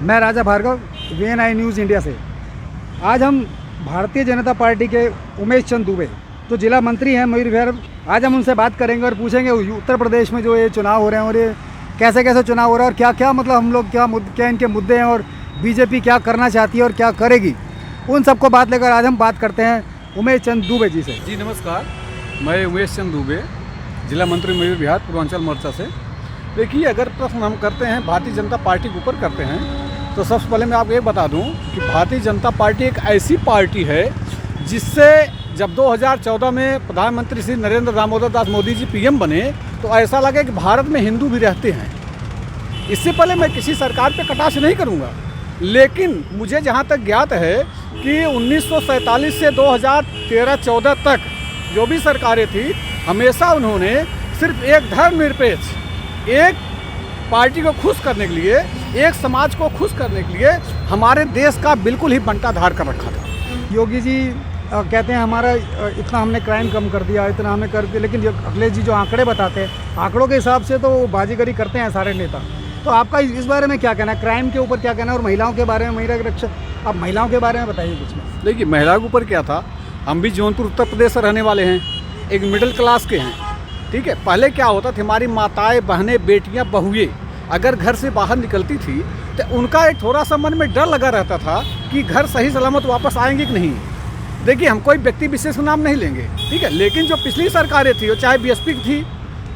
मैं राजा Bhargava, VNI news India से। आज हम भारतीय जनता पार्टी के उमेश चंद दुबे जो जिला मंत्री हैं मयूर विहार, आज हम उनसे बात करेंगे और पूछेंगे उत्तर प्रदेश में जो ये चुनाव हो रहे हैं और ये कैसे कैसे चुनाव हो रहा है और क्या क्या मतलब हम लोग क्या इनके मुद्दे हैं और बीजेपी क्या करना चाहती है और क्या करेगी, उन सबको बात लेकर आज हम बात करते हैं उमेश चंद दुबे जी से। जी नमस्कार, मैं उमेश चंद दुबे, जिला मंत्री मयूर विहार पूर्वांचल मोर्चा से। देखिए, अगर प्रश्न हम करते हैं भारतीय जनता पार्टी के ऊपर करते हैं तो सबसे पहले मैं आपको ये बता दूं कि भारतीय जनता पार्टी एक ऐसी पार्टी है जिससे जब 2014 में प्रधानमंत्री श्री नरेंद्र दामोदर दास मोदी जी PM बने तो ऐसा लगे कि भारत में हिंदू भी रहते हैं। इससे पहले मैं किसी सरकार पे कटाक्ष नहीं करूंगा, लेकिन मुझे जहां तक ज्ञात है कि 1947 से 2013-14 तक जो भी सरकारें थी, हमेशा उन्होंने सिर्फ एक धर्मनिरपेक्ष, एक पार्टी को खुश करने के लिए, एक समाज को खुश करने के लिए हमारे देश का बिल्कुल ही बंटाधार कर रखा था। योगी जी कहते हैं हमारा इतना हमने क्राइम कम कर दिया, इतना हमने कर दिया, लेकिन अखिलेश जी जो आंकड़े बताते हैं, आंकड़ों के हिसाब से तो वो बाजीगरी करते हैं सारे नेता। तो आपका इस बारे में क्या कहना है, क्राइम के ऊपर क्या कहना है और महिलाओं के बारे में, महिला की रक्षा, आप महिलाओं के बारे में बताइए कुछ में। देखिए, महिलाओं के ऊपर क्या था, हम भी जौनपुर उत्तर प्रदेश से रहने वाले हैं, एक मिडिल क्लास के हैं, ठीक है। पहले क्या होता था, हमारी माताएं, बहनें, बेटियां, बहुएं अगर घर से बाहर निकलती थी तो उनका एक थोड़ा सा मन में डर लगा रहता था कि घर सही सलामत वापस आएंगे कि नहीं। देखिए, हम कोई व्यक्ति विशेष का नाम नहीं लेंगे, ठीक है, लेकिन जो पिछली सरकारें थी, वो चाहे BSP की थी,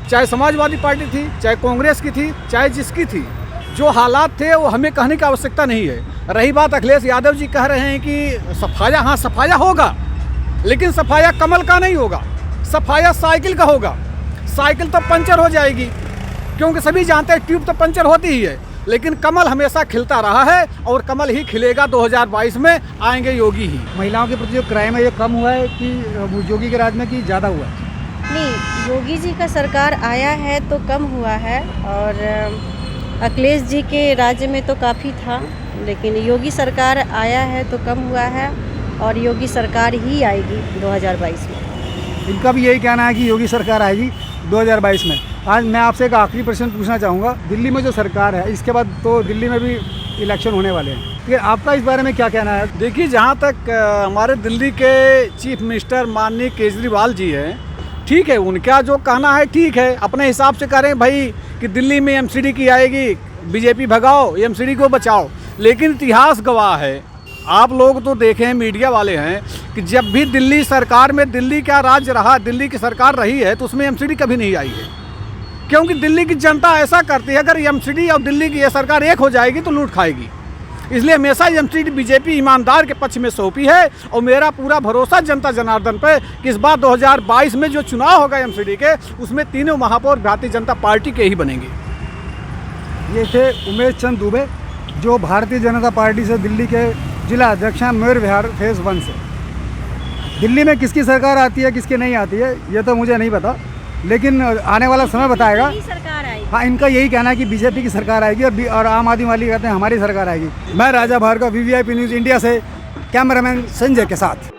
चाहे समाजवादी पार्टी थी, चाहे कांग्रेस की थी, चाहे जिसकी थी, जो हालात थे वो हमें कहने की आवश्यकता नहीं है। रही बात अखिलेश यादव जी कह रहे हैं कि सफाया, हाँ सफाया होगा, लेकिन सफाया कमल का नहीं होगा, सफाया साइकिल का होगा। साइकिल तो पंचर हो जाएगी, क्योंकि सभी जानते हैं ट्यूब तो पंचर होती ही है, लेकिन कमल हमेशा खिलता रहा है और कमल ही खिलेगा। 2022 में आएंगे योगी ही। महिलाओं के प्रति जो क्राइम है ये कम हुआ है कि योगी के राज में कि ज़्यादा हुआ है? नहीं, योगी जी का सरकार आया है तो कम हुआ है, और अखिलेश जी के राज्य में तो काफ़ी था, लेकिन योगी सरकार आया है तो कम हुआ है और योगी सरकार ही आएगी 2022 में। इनका भी यही कहना है कि योगी सरकार आएगी 2022 में। आज मैं आपसे एक आखिरी प्रश्न पूछना चाहूँगा, दिल्ली में जो सरकार है, इसके बाद तो दिल्ली में भी इलेक्शन होने वाले हैं, तो आपका इस बारे में क्या कहना है? देखिए, जहाँ तक हमारे दिल्ली के चीफ मिनिस्टर माननीय केजरीवाल जी हैं, ठीक है, उनका जो कहना है ठीक है, अपने हिसाब से कह रहे हैं भाई कि दिल्ली में MCD की आएगी, BJP भगाओ, MCD को बचाओ। लेकिन इतिहास गवाह है, आप लोग तो देखें, मीडिया वाले हैं, कि जब भी दिल्ली सरकार में, दिल्ली का राज्य रहा, दिल्ली की सरकार रही है, तो उसमें MCD कभी नहीं आई है, क्योंकि दिल्ली की जनता ऐसा करती है, अगर MCD और दिल्ली की ये सरकार एक हो जाएगी तो लूट खाएगी। इसलिए हमेशा MCD BJP ईमानदार के पक्ष में सौंपी है, और मेरा पूरा भरोसा जनता जनार्दन पे कि इस बार 2022 में जो चुनाव होगा MCD के, उसमें तीनों महापौर भारतीय जनता पार्टी के ही बनेंगे। ये थे उमेश चंद दुबे, जो भारतीय जनता पार्टी से दिल्ली के जिला अध्यक्ष हैं मयूर विहार फेज़ 1 से। दिल्ली में किसकी सरकार आती है, किसकी नहीं आती है, ये तो मुझे नहीं पता, लेकिन आने वाला समय बताएगा। सरकार आएगी। हाँ, इनका यही कहना है कि BJP की सरकार आएगी और आम आदमी वाली कहते हैं हमारी सरकार आएगी। मैं राजा भार्गव, VVIP न्यूज़ इंडिया से, कैमरामैन संजय के साथ।